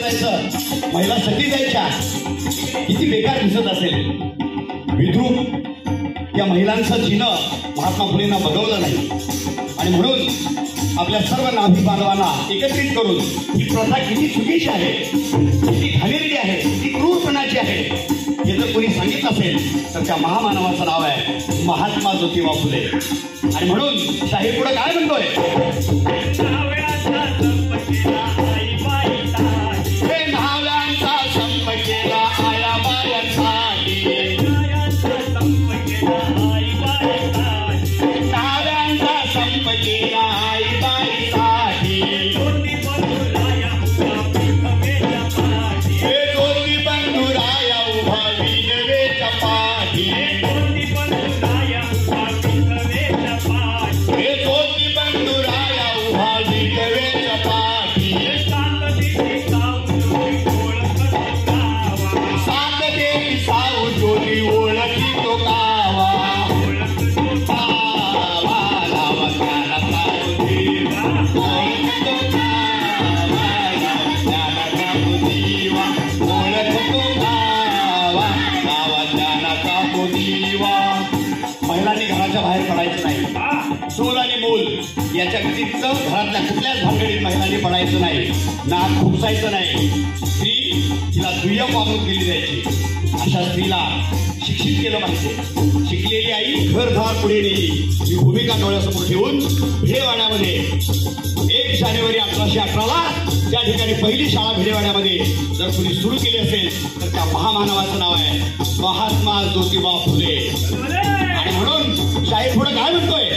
जायचं, महिला सती जायच्या, किती बेकार दिसत असेल. विद्रूप या महिलांचं चिन्ह महात्मा फुलेंना बघवलं नाही आणि म्हणून आपल्या सर्व नाभिक बांधवांना एकत्रित करून ही प्रथा किती चुकीची आहे, किती घाणेरडी आहे, किती क्रूरपणाची आहे हे जर कोणी सांगितलं असेल तर त्या महामानवाचं नाव आहे महात्मा ज्योतिबा फुले. आणि म्हणून शाहीर पुढे काय म्हणतोय, महिलांनी घराच्या बाहेर पडायचं नाही. चूल आणि मूल याच्या व्यतिरिक्त घरातल्या कुठल्याच भानगडीत महिलांनी पडायचं नाही, नाक खुपसायचं नाही. स्त्री तिला दुय्यम वागणूक दिली जायची. अशा स्त्रीला शिक्षित केलं पाहिजे. शिकलेली आई घरदार पुढे नेली ही भूमिका डोळ्यासमोर ठेवून भिडेवाड्यामध्ये 1 जानेवारी 1811 त्या ठिकाणी पहिली शाळा भिडेवाड्यामध्ये जर कुणी सुरू केली असेल तर त्या महामानवाचं नाव आहे महात्मा ज्योतिबा फुले. आणि म्हणून शाहीर पुढे काय म्हणतोय,